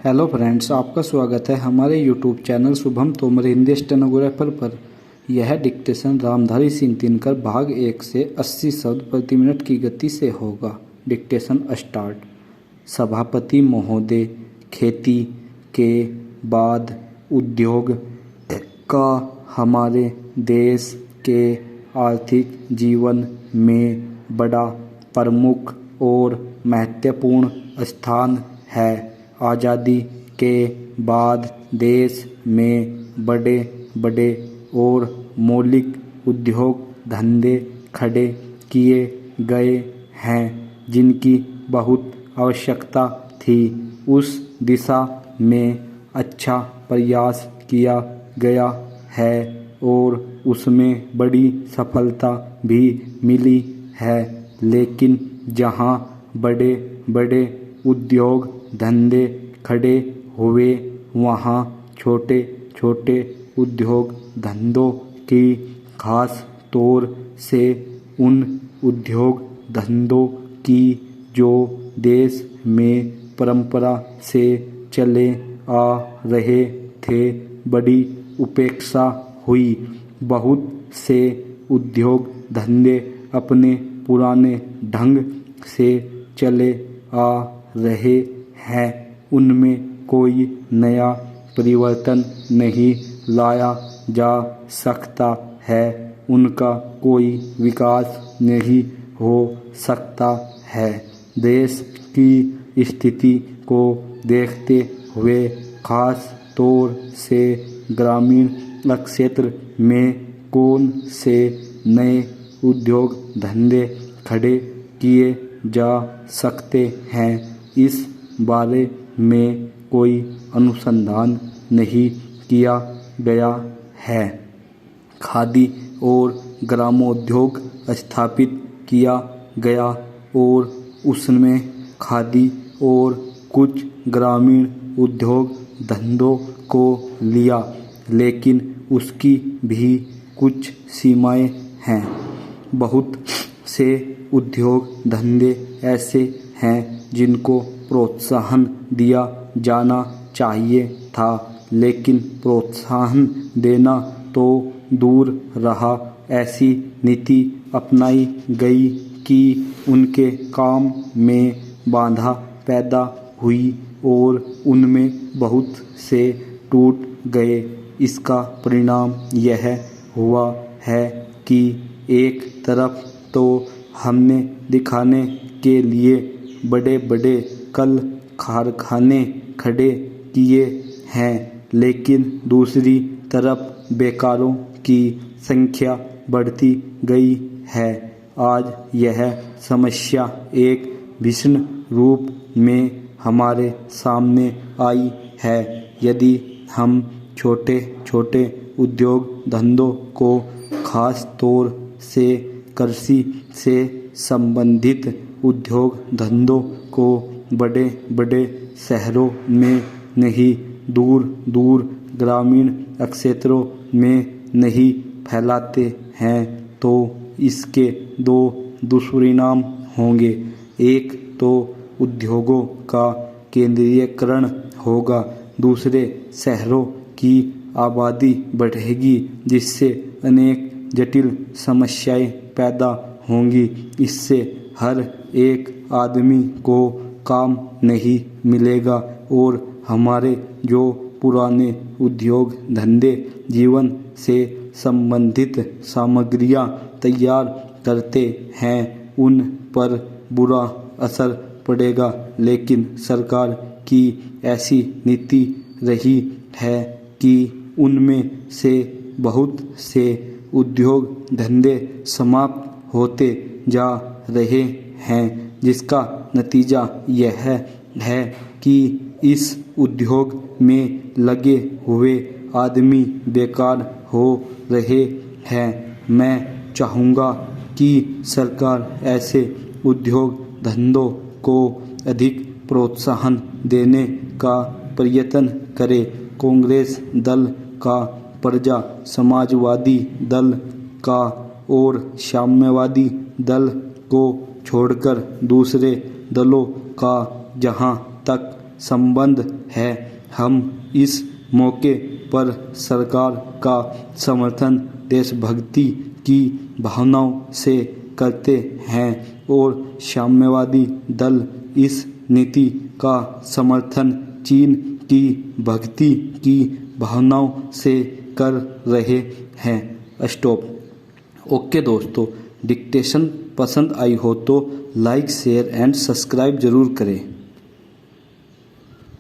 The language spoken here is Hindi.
हेलो फ्रेंड्स, आपका स्वागत है हमारे YouTube channel Shubham Tomar Hindi stenographer पर। यह डिक्टेशन रामधारी सिंह दिनकर भाग 1 से 80 शब्द प्रति मिनट की गति से होगा। Dictation start. सभापति महोदय, खेती के बाद उद्योग का हमारे देश के आर्थिक जीवन में बड़ा प्रमुख और महत्वपूर्ण स्थान है। आज़ादी के बाद देश में बड़े बड़े और मौलिक उद्योग धंधे खड़े किए गए हैं जिनकी बहुत आवश्यकता थी। उस दिशा में अच्छा प्रयास किया गया है और उसमें बड़ी सफलता भी मिली है। लेकिन जहां बड़े बड़े उद्योग धंधे खड़े हुए वहाँ छोटे छोटे उद्योग धंधों की, खास तौर से उन उद्योग धंधों की जो देश में परंपरा से चले आ रहे थे, बड़ी उपेक्षा हुई। बहुत से उद्योग धंधे अपने पुराने ढंग से चले आ रहे हैं, उनमें कोई नया परिवर्तन नहीं लाया जा सकता है, उनका कोई विकास नहीं हो सकता है। देश की स्थिति को देखते हुए खास तौर से ग्रामीण क्षेत्र में कौन से नए उद्योग धंधे खड़े किए जा सकते हैं, इस बारे में कोई अनुसंधान नहीं किया गया है। खादी और ग्रामोद्योग स्थापित किया गया और उसमें खादी और कुछ ग्रामीण उद्योग धंधों को लिया, लेकिन उसकी भी कुछ सीमाएं हैं। बहुत से उद्योग धंधे ऐसे हैं जिनको प्रोत्साहन दिया जाना चाहिए था, लेकिन प्रोत्साहन देना तो दूर रहा, ऐसी नीति अपनाई गई कि उनके काम में बाधा पैदा हुई और उनमें बहुत से टूट गए। इसका परिणाम यह हुआ है कि एक तरफ तो हमने दिखाने के लिए बड़े बड़े कल कारखाने खड़े किए हैं, लेकिन दूसरी तरफ बेकारों की संख्या बढ़ती गई है। आज यह समस्या एक भीषण रूप में हमारे सामने आई है। यदि हम छोटे छोटे उद्योग धंधों को, खास तौर से कृषि से संबंधित उद्योग धंधों को बड़े बड़े शहरों में नहीं, दूर दूर ग्रामीण क्षेत्रों में नहीं फैलाते हैं, तो इसके दो दुष्परिणाम होंगे। एक तो उद्योगों का केंद्रीयकरण होगा, दूसरे शहरों की आबादी बढ़ेगी जिससे अनेक जटिल समस्याएं पैदा होंगी। इससे हर एक आदमी को काम नहीं मिलेगा और हमारे जो पुराने उद्योग धंधे जीवन से संबंधित सामग्रियां तैयार करते हैं, उन पर बुरा असर पड़ेगा। लेकिन सरकार की ऐसी नीति रही है कि उनमें से बहुत से उद्योग धंधे समाप्त होते जा रहे हैं, जिसका नतीजा यह है कि इस उद्योग में लगे हुए आदमी बेकार हो रहे हैं। मैं चाहूँगा कि सरकार ऐसे उद्योग धंधों को अधिक प्रोत्साहन देने का प्रयत्न करे। कांग्रेस दल का, प्रजा समाजवादी दल का और साम्यवादी दल को छोड़कर दूसरे दलों का जहां तक संबंध है। हम इस मौके पर सरकार का समर्थन देशभक्ति की भावनाओं से करते हैं और साम्यवादी दल इस नीति का समर्थन चीन की भक्ति की भावनाओं से कर रहे हैं। स्टॉप। ओके दोस्तों, डिक्टेशन पसंद आई हो तो लाइक शेयर एंड सब्सक्राइब जरूर करें।